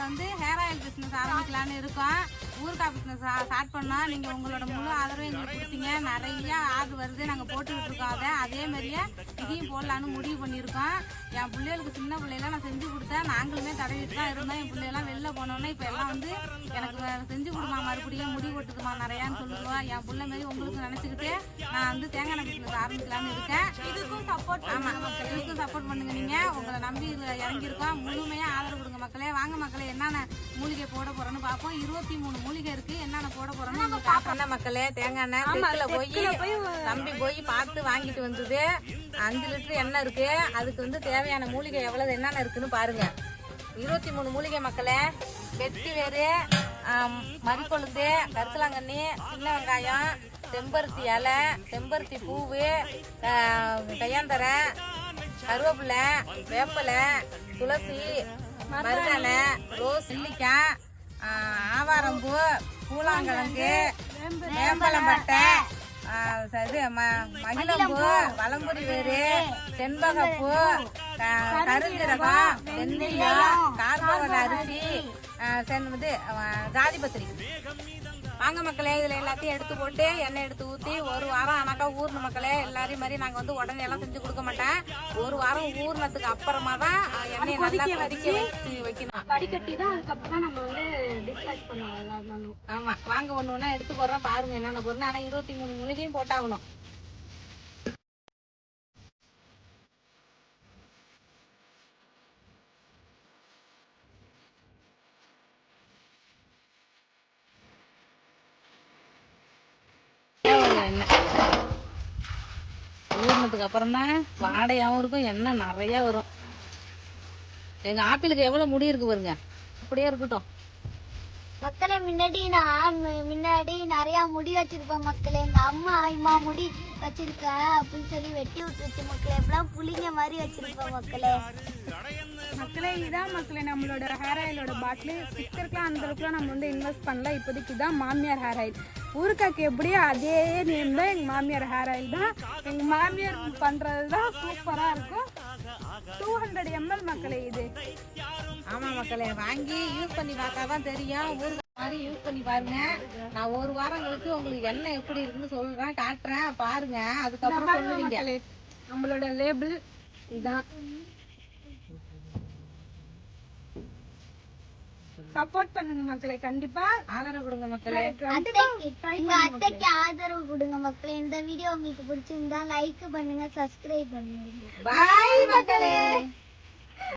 வந்து hair oil business ஆரம்பிக்கலான்னு இருக்கோம். ஊறுகாய் பிஸ்னஸ் ஸ்டார்ட் பண்ணோம். நீங்கள் உங்களோட முழு ஆதரவு எங்களுக்கு கொடுத்தீங்க. நிறைய ஆர்டர் வருது. நாங்கள் போட்டுக்கிட்டு இருக்கோம். அதே மாதிரியே இதையும் போடலான்னு முடிவு பண்ணியிருக்கோம். என் பிள்ளைகளுக்கு சின்ன பிள்ளைலாம் நான் செஞ்சு கொடுத்தேன். நாங்களுமே தடவிட்டு தான் இருந்தோம். என் பிள்ளைலாம் வெளில போனோன்னே இப்போ எல்லாம் வந்து எனக்கு செஞ்சு கொடுமா, மறுபடியும் முடி கொட்டுதுமா நிறையான்னு சொல்லுவோம். என் பிள்ளை மாரி உங்களுக்கு நினச்சிக்கிட்டு நான் வந்து தேங்காய் எண்ணெய் பிஸ்னஸ் ஆரம்பிக்கலான்னு இருக்கேன். இதுக்கும் சப்போர்ட், ஆமாம், இதுக்கும் சப்போர்ட் பண்ணுங்க. நீங்கள் உங்களை நம்பி இறங்கியிருக்கோம். முழுமையாக ஆதரவு கொடுங்க மக்களே. வாங்க மக்களே, என்னென்ன மூலிகை போட போகிறோன்னு பார்ப்போம். 23 மூலிகை இருக்குது. என்னென்ன போட போகிறோன்னு நம்ம பார்ப்போம் மக்களே. தேங்காய் எண்ணெய் போய் தம்பி போய் பார்த்து வாங்கிட்டு வந்தது. 5 லிட்டர் எண்ணெய் இருக்கு. அதுக்கு வந்து தேவையான மூலிகை எவ்வளவு என்னென்ன இருக்குன்னு பாருங்க. 23 மூலிகை மக்களே. வெட்டி வேறு, மறிக்கொழுந்து, கருத்தலாங்கண்ணி, சின்ன வெங்காயம், செம்பருத்தி இலை, செம்பருத்தி பூவு, கையாந்தரை, கருவேப்பிலை, வேப்பலை, துளசி, மருதானை, ரோஸ், நெல்லிக்காய், ஆவாரம்பூ, பூலாங்கிழங்கு, வேம்பலம்பட்டை, இது மகிழம்பூ, வலம்புரி வேறு, செண்பகப்பூ, கருஞ்சீரகம், வெந்தயம், கார்போவட அரிசி, இது ஜாதிபத்திரி. வாங்க மக்களே, இதில் எல்லாத்தையும் எடுத்து போட்டு எண்ணெய் எடுத்து ஊற்றி 1 வாரம் ஆனாக்கா ஊர்ன மக்களே. எல்லாரையும் மாதிரி நாங்கள் வந்து உடனே எல்லாம் செஞ்சு கொடுக்க மாட்டேன். 1 வாரம் ஊர்னதுக்கு அப்புறமா தான் எண்ணெயை நல்லா கொதிக்க வச்சு வைக்கணும். வடிகட்டி தான் அதுக்கப்புறம் நம்ம வந்து டிஸ்பேச் பண்ணுவோம். ஆமாம், வாங்க ஒன்று ஒன்றா எடுத்து போடுறோம் பாருங்க என்னென்ன பொருள். ஆனால் 23 மூலிகையும் போட்டாகணும். ஊறினதுக்கு அப்புறம் தான் வாடையாகவும் இருக்கும், எண்ணெய் நிறைய வரும். எங்க ஆப்பிளுக்கு எவ்வளவு முடி இருக்கு பாருங்க. அப்படியே இருக்கட்டும் மக்களே. முன்னாடி நிறைய முடி வச்சிருப்பேன் மக்களே. எங்க அம்மா முடி வச்சிருக்க அப்படின்னு சொல்லி வெட்டி விட்டுருச்சு மக்களே. எப்பெல்லாம் புளிங்க மாதிரி வச்சிருப்பேன் மக்களே. இதான் மக்களே நம்மளோட ஹேர் ஆயிலோட பாட்டில். ஸ்டிக்கருக்குலாம் அந்த அளவுக்குலாம் நம்ம வந்து இன்வெஸ்ட் பண்ணல. இப்போதைக்கு தான் மாமியார் ஹேர் ஆயில். ஊருக்காக்கு எப்படியோ அதே நேம் தான் எங்கள் மாமியார் ஹேர் ஆயில் தான். எங்கள் மாமியார் பண்ணுறது தான் சூப்பராக இருக்கும். 200 ml மக்களே இது. ஆமாம் மக்களே, வாங்கி யூஸ் பண்ணி பார்த்தா தான் தெரியும். ஊறுகாய் மாதிரி யூஸ் பண்ணி பாருங்க. நான் 1 வாரம் கழிச்சு உங்களுக்கு எண்ணெய் எப்படி இருக்குன்னு சொல்றேன், காட்டுறேன், பாருங்க. அதுக்கப்புறம் சொல்லுவீங்க. நம்மளோட லேபிள் இதான். சப்போர்ட் பண்ணுங்க மக்களே, கண்டிப்பா ஆதரவு கொடுங்க மக்களே. அத்தைக்கு ஆதரவு கொடுங்க மக்களே. இந்த வீடியோ உங்களுக்கு பிடிச்சிருந்தா லைக் பண்ணுங்க, சப்ஸ்கிரைப் பண்ணுங்க. பாய் மக்களே.